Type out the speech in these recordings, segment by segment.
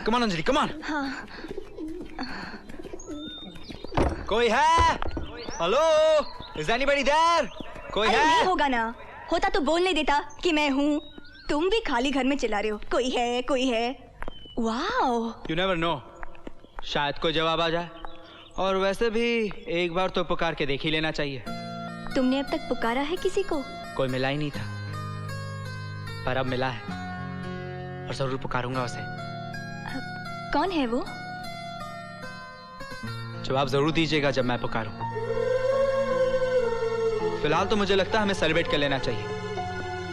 Come on, Anjali, come on. हाँ. कोई है? हेलो? Is anybody there? कोई अरे है? नहीं होगा ना. होता तो बोल नहीं देता कि मैं हूँ. तुम भी खाली घर में चिल्ला रहे हो. कोई है, कोई है. वाओ. You never know. शायद कोई जवाब आ जाए. और वैसे भी एक बार तो पुकार के देख ही लेना चाहिए. तुमने अब तक पुकारा है किसी को? कोई मिला ही नहीं था. पर अब मिला है. और जरूर पुकारूंगा उसे. कौन है वो? जवाब जरूर दीजिएगा जब मैं पुकारूं. फिलहाल तो मुझे लगता है हमें सेलिब्रेट कर लेना चाहिए.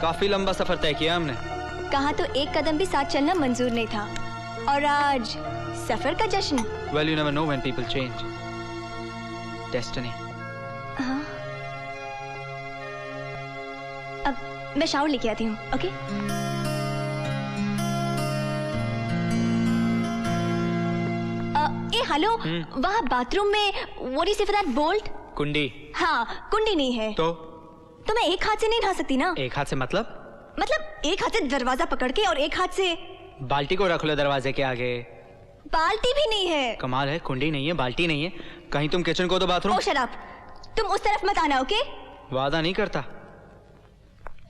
काफी लंबा सफर तय किया हमने. कहा तो एक कदम भी साथ चलना मंजूर नहीं था. और आज सफर का जश्न. Well, you never know when people change. Destiny. हाँ. अब मैं शावर लेके आती हूँ. ओके? ए हेलो. वहाँ बाथरूम में what do you say for that bolt? कुंडी. हाँ, कुंडी नहीं है. तो मैं एक हाथ से नहीं ढा सकती ना. एक हाथ से मतलब एक हाथ से दरवाजा पकड़ के और एक हाथ से बाल्टी को रख लो दरवाजे के आगे. बाल्टी भी नहीं है. कमाल है. कुंडी नहीं है, बाल्टी नहीं है. कहीं तुम किचन को तो बाथरूम. ओ शट अप. तुम उस तरफ मत आना. ओके? वादा नहीं करता.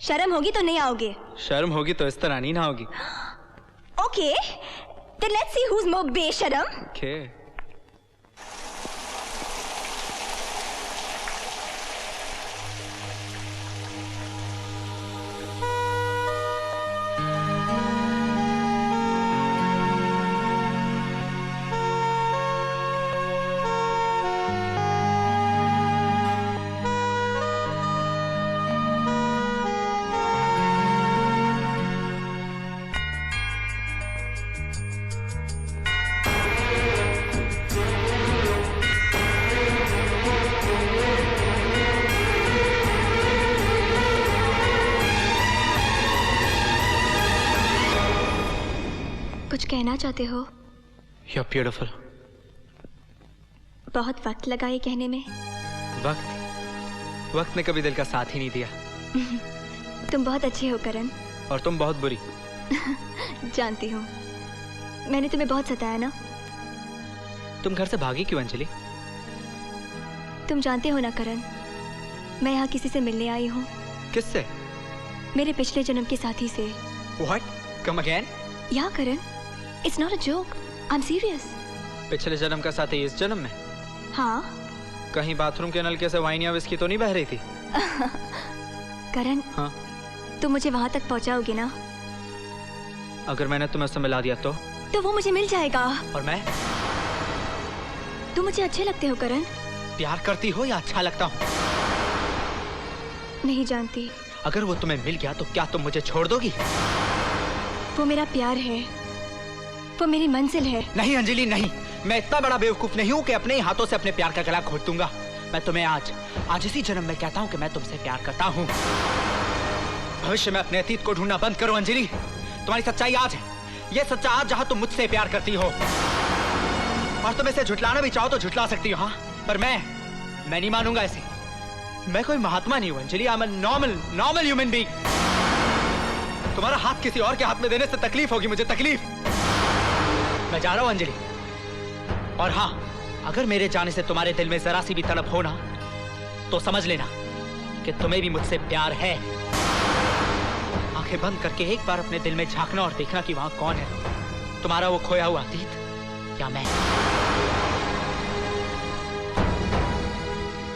शर्म होगी तो नहीं आओगे. शर्म होगी तो इस तरह नहीं ना होगी. Okay. Then let's see who's more बेशरम. Okay. कुछ कहना चाहते हो? You're beautiful. बहुत वक्त लगा ये कहने में. वक्त ने कभी दिल का साथ ही नहीं दिया. तुम बहुत अच्छे हो करण. और तुम बहुत बुरी. जानती हूँ. मैंने तुम्हें बहुत सताया ना. तुम घर से भागी क्यों अंजलि? तुम जानते हो ना करण, मैं यहाँ किसी से मिलने आई हूँ. किससे? मेरे पिछले जन्म के साथी से. What? Come again? या करण, it's not a joke. I'm serious. पिछले जन्म का साथी इस जन्म में? हाँ. कहीं बाथरूम के नलके से वाइन या विस्की तो नहीं बह रही थी? करण. हाँ. तुम मुझे वहाँ तक पहुँचाओगे ना? अगर मैंने तुम्हें उससे मिला दिया तो वो मुझे मिल जाएगा. और मैं? तुम मुझे अच्छे लगते हो करण. प्यार करती हो या अच्छा लगता हूँ? नहीं जानती. अगर वो तुम्हें मिल गया तो क्या तुम मुझे छोड़ दोगी? वो मेरा प्यार है. वो मेरी मंजिल है. नहीं अंजलि नहीं. मैं इतना बड़ा बेवकूफ नहीं हूँ कि अपने ही हाथों से अपने प्यार का गला घोट दूंगा. मैं तुम्हें आज इसी जन्म में कहता हूँ कि मैं तुमसे प्यार करता हूँ. भविष्य में अपने अतीत को ढूंढना बंद करो अंजलि. तुम्हारी सच्चाई आज है. ये सच्चा आज जहां तुम मुझसे प्यार करती हो, और तुम इसे झुटलाना भी चाहो तो झुटला सकती हो, हाँ, पर मैं नहीं मानूंगा इसे। मैं कोई महात्मा नहीं हूं Anjali, I am normal human being. तुम्हारा हाथ किसी और के हाथ में देने से तकलीफ होगी मुझे, तकलीफ। मैं जा रहा हूं अंजलि, और हाँ, अगर मेरे जाने से तुम्हारे दिल में जरा सी भी तड़प हो ना, तो समझ लेना कि तुम्हें भी मुझसे प्यार है। आंखें बंद करके एक बार अपने दिल में झांकना और देखना कि वहां कौन है, तुम्हारा वो खोया हुआ अतीत या मैं।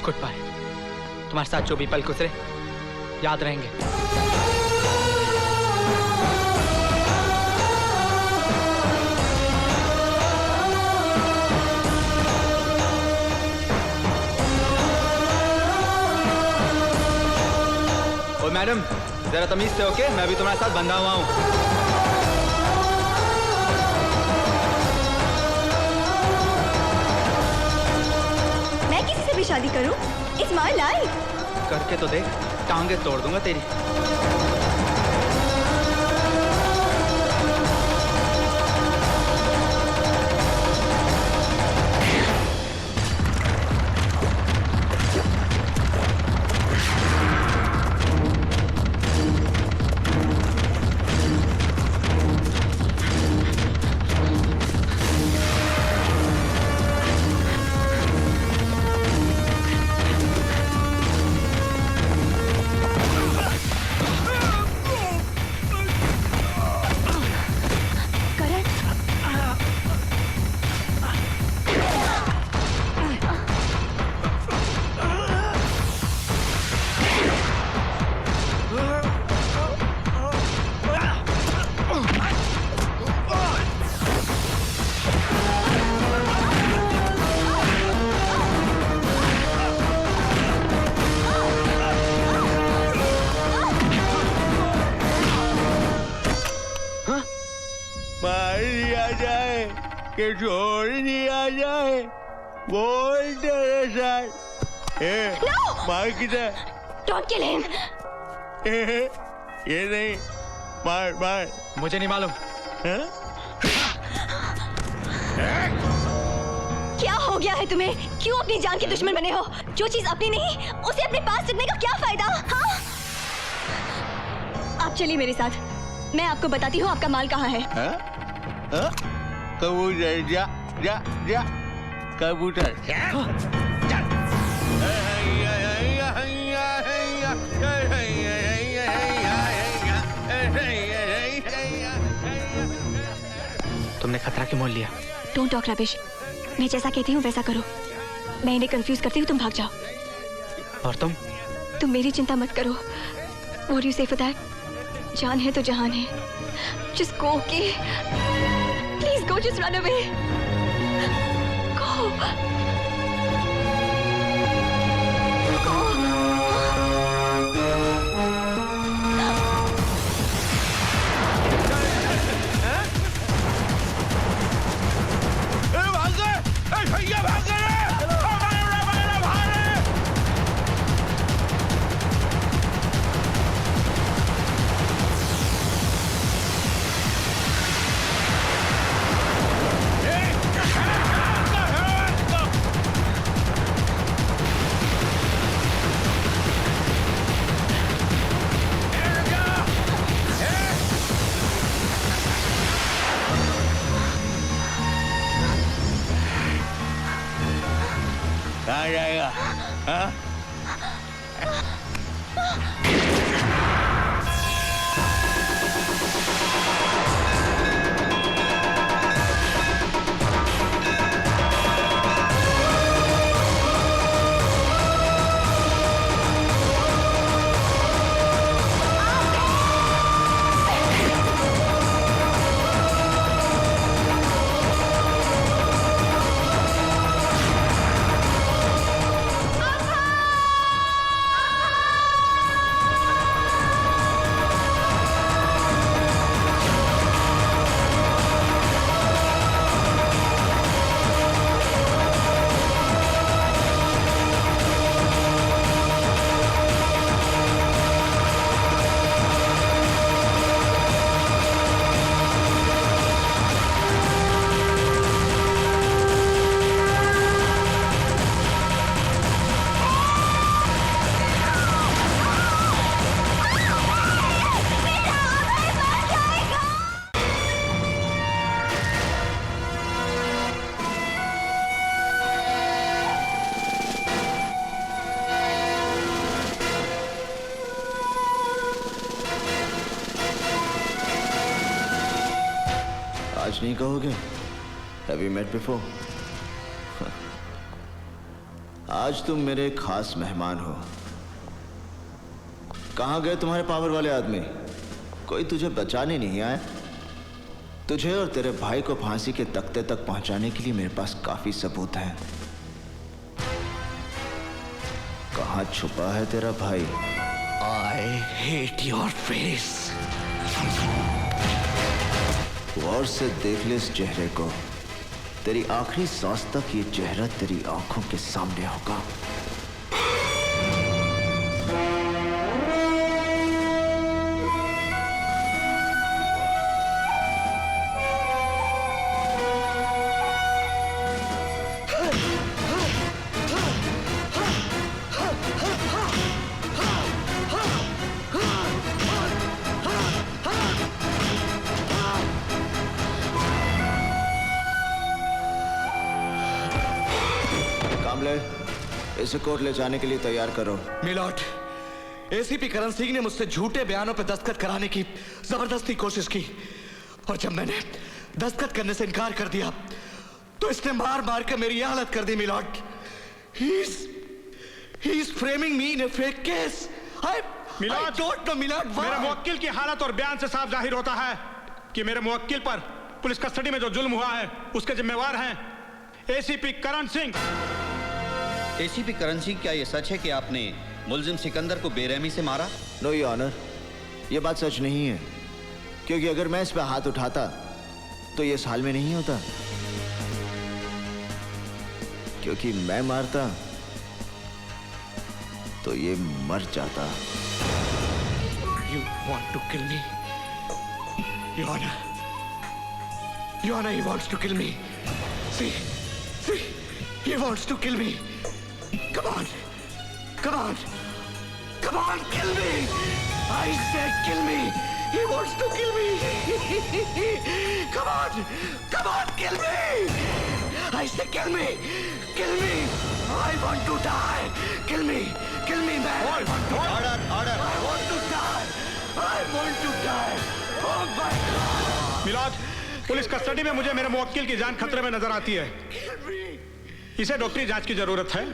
Goodbye. तुम्हारे साथ जो भी पल गुजरे याद रहेंगे। ओ मैडम, जरा तमीज से ओके, मैं भी तुम्हारे साथ बंधा हुआ हूं। भी शादी करूं? It's my life. करके तो देख, टांगे तोड़ दूंगा तेरी। के छोड़ दिया जाए, बोल तेरे साथ। मार किधर? Don't kill him. ये नहीं, मार। मुझे नहीं मालूम। क्या हो गया है तुम्हें? क्यों अपनी जान के दुश्मन बने हो? जो चीज अपनी नहीं, उसे अपने पास रखने का क्या फायदा? हाँ? आप चलिए मेरे साथ, मैं आपको बताती हूँ आपका माल कहाँ है। कबूतर, जा कबूतर। तुमने खतरा क्यों मोल लिया? Don't talk rubbish. मैं जैसा कहती हूँ वैसा करो। मैं इन्हें कंफ्यूज करती हूँ, तुम भाग जाओ। और तुम मेरी चिंता मत करो। What do you say for that? जान है तो जहान है। Just go, okay? Please go, just run away. Go. कहाँ जाएगा? हाँ? आज नहीं कहोगे? Have you met before? आज तुम मेरे खास मेहमान हो। कहां गए तुम्हारे पावर वाले आदमी? कोई तुझे बचाने नहीं आया? तुझे और तेरे भाई को फांसी के तख्ते तक पहुंचाने के लिए मेरे पास काफी सबूत हैं। कहां छुपा है तेरा भाई? I hate your face. गौर से देख ले इस चेहरे को। तेरी आखिरी सांस तक ये चेहरा तेरी आंखों के सामने होगा। इसे कोर्ट ले जाने के लिए तैयार करो। मिलॉर्ड, एसीपी करण सिंह ने मुझसे झूठे बयानों पर दस्तखत कराने की जबरदस्ती कोशिश की और जब मैंने दस्तखत करने से इनकार कर दिया तो इसने मार मार कर मेरी हालत कर दी। Milord, he is framing me in a fake case. I don't know, my lord. मेरे मुवक्किल की हालत और बयान से साफ जाहिर होता है कि मेरे मुवक्किल पर पुलिस कस्टडी में जो जुल्म हुआ है उसके जिम्मेवार हैं एसीपी करण सिंह। एसीपी करण सिंह, क्या यह सच है कि आपने मुलजिम सिकंदर को बेरहमी से मारा? नो योर ऑनर, यह बात सच नहीं है, क्योंकि अगर मैं इस पर हाथ उठाता तो ये इस हाल में नहीं होता। क्योंकि मैं मारता तो ये मर जाता। You want to kill me? Your Honor, he wants to kill me. See, he wants to kill me. Come on, kill me! I said kill me! He wants to kill me! Come on, kill me! I said kill me! I want to die! Kill me, man! Order, order! I want to die! Oh my God! My lord, police custody में मुझे मेरे मुवक्किल की जान खतरे में नजर आती है। इसे डॉक्टरी जांच की जरूरत है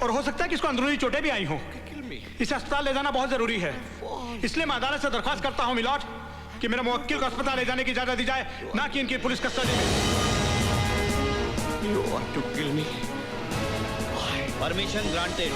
और हो सकता है कि इसको अंदरूनी चोटें भी आई हों। इसे अस्पताल ले जाना बहुत जरूरी है, इसलिए मैं अदालत से दरख्वास्त करता हूं मिलॉर्ड कि मेरे मुवक्किल को अस्पताल ले जाने की इजाजत दी जाए, ना कि इनकी पुलिस कस्टडी में। You want to kill me? Permission granted.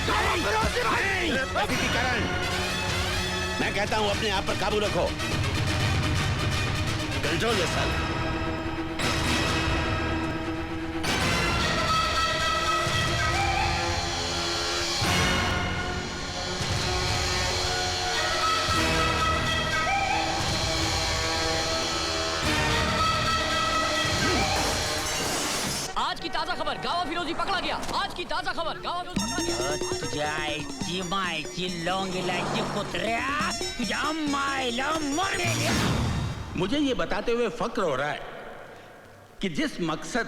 ACP Karan, मैं कहता हूं अपने आप पर काबू रखो। Control yourself. आज की ताजा खबर, गावा फिरोजी पकड़ा गया। आज की ताजा खबर, गावा फिरोजी पकड़ा गया। तुझ्याची मायची लौंग इलायची कुत्र्या, तुझ्या मायला मर गया। मुझे ये बताते हुए फक्र हो रहा है कि जिस मकसद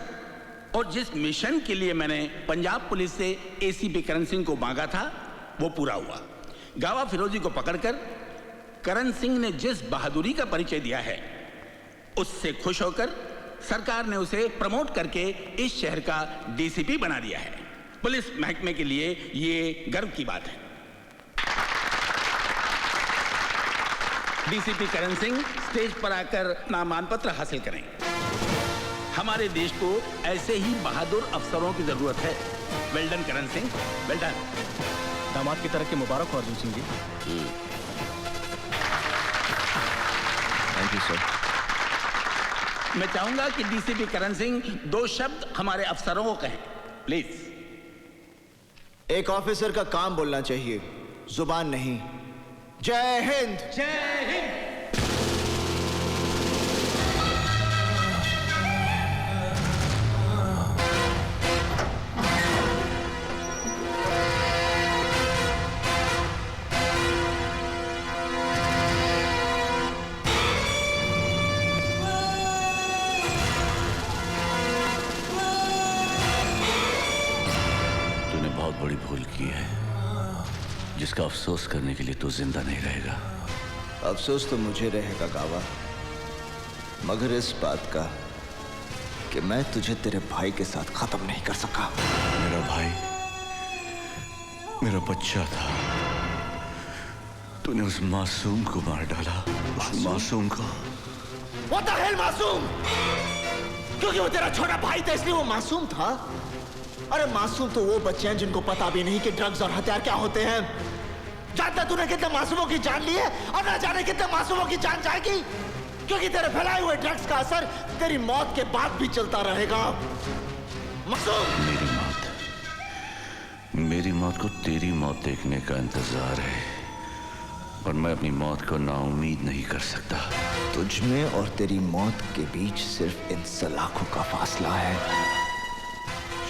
और जिस मिशन के लिए मैंने पंजाब पुलिस से एसीपी करण सिंह को मांगा था वो पूरा हुआ। गावा फिरोजी को पकड़कर करण सिंह ने जिस बहादुरी का परिचय दिया है उससे खुश होकर सरकार ने उसे प्रमोट करके इस शहर का डीसीपी बना दिया है। पुलिस महकमे के लिए ये गर्व की बात है। डीसीपी करण सिंह स्टेज पर आकर नामांकन पत्र हासिल करें। हमारे देश को ऐसे ही बहादुर अफसरों की जरूरत है। Well done Karan Singh, well done. दामाद की तरफ के मुबारक हो Arjun Singh ji. Thank you sir. मैं चाहूंगा कि डीसीपी करण सिंह 2 शब्द हमारे अफसरों को कहें, प्लीज। एक ऑफिसर का काम बोलना चाहिए, जुबान नहीं। जय हिंद। जय हिंद। बहुत बड़ी भूल की है जिसका अफसोस करने के लिए तू जिंदा नहीं रहेगा। अफसोस तो मुझे रहेगा गावा, मगर इस बात का कि मैं तुझे तेरे भाई के साथ खत्म नहीं कर सका। मेरा भाई मेरा बच्चा था, तूने उस मासूम को मार डाला। उस मासूम को। What the hell मासूम? क्योंकि वो तेरा छोटा भाई था इसलिए वो मासूम था। अरे मासूम तो वो बच्चे हैं जिनको पता भी नहीं कि ड्रग्स और हथियार क्या होते हैं। जानता तूने कितने मासूमों की जान ली है और ना जाने कितने मासूमों की जान जाएगी, क्योंकि तेरे फैलाए हुए ड्रग्स का असर तेरी मौत के बाद भी चलता रहेगा। मासूम। मेरी मौत को तेरी मौत देखने का इंतजार है और मैं अपनी मौत को नाउम्मीद नहीं कर सकता। तुझ में और तेरी मौत के बीच सिर्फ इन सलाखों का फासला है।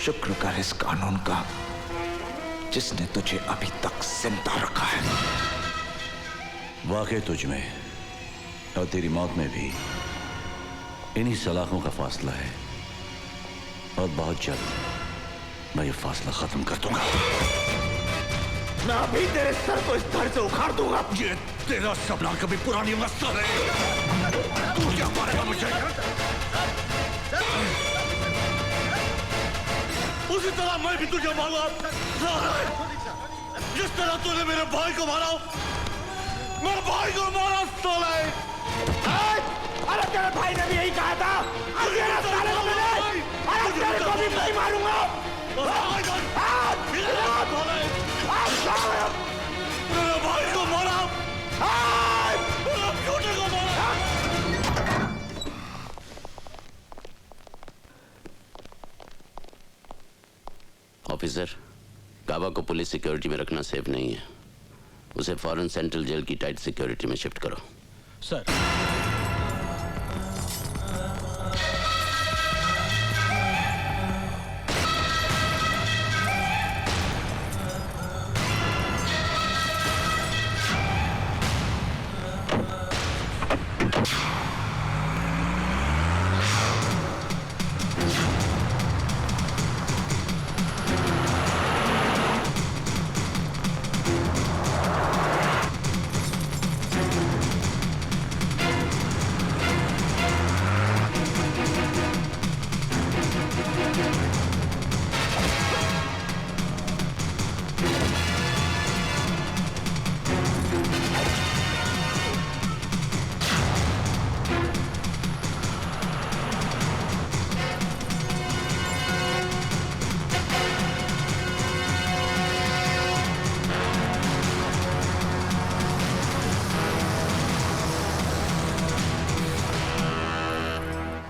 शुक्र कर इस कानून का जिसने तुझे अभी तक जिंदा रखा है। वाकई तुझ में और तेरी मौत में भी इन्हीं सलाखों का फासला है और बहुत जल्द मैं ये फासला खत्म कर दूंगा। मैं अभी तेरे सर को इस धड़ से उखाड़ दूंगा। ये तेरा सपना कभी पूरा नहीं हो सकता। तू क्या मारेगा मुझे? उसी तरह मैं भी तुझे मारूंगा। जिस तरह तूने मेरे भाई को मारा, मेरे भाई को मारा साले। अरे तेरे भाई ने भी यही कहा था। अरे साले को मैंने, अरे तेरे को भी नहीं मारूंगा। मेरे भाई को मारा, मेरे छोटे को मारा। ऑफिसर, गावा को पुलिस सिक्योरिटी में रखना सेफ नहीं है। उसे फौरन सेंट्रल जेल की टाइट सिक्योरिटी में शिफ्ट करो। सर।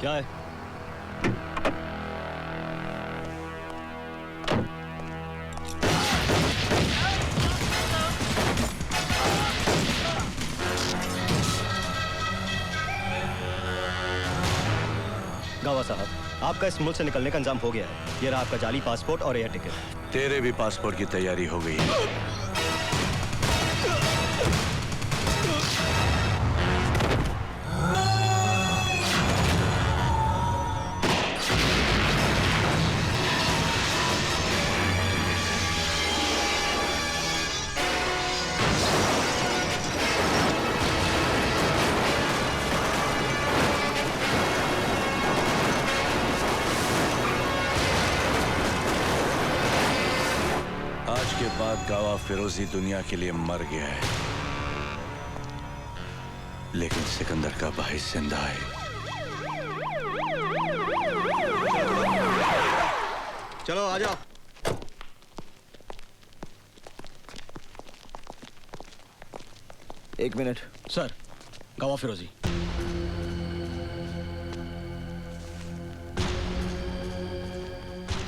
क्या है? गावा साहब, आपका इस मुल्क से निकलने का इंतजाम हो गया है। ये रहा आपका जाली पासपोर्ट और एयर टिकट। तेरे भी पासपोर्ट की तैयारी हो गई है। आज के बाद गावा फिरोजी दुनिया के लिए मर गया है, लेकिन सिकंदर का भाई जिंदा है। चलो आ जाओ। एक मिनट सर, गावा फिरोजी।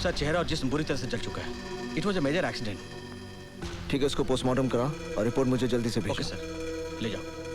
सर, चेहरा और जिस्म बुरी तरह से जल चुका है। It was a major accident. ठीक है, उसको पोस्टमार्टम करा और रिपोर्ट मुझे जल्दी से भेजो। ओके सर, ले जाओ।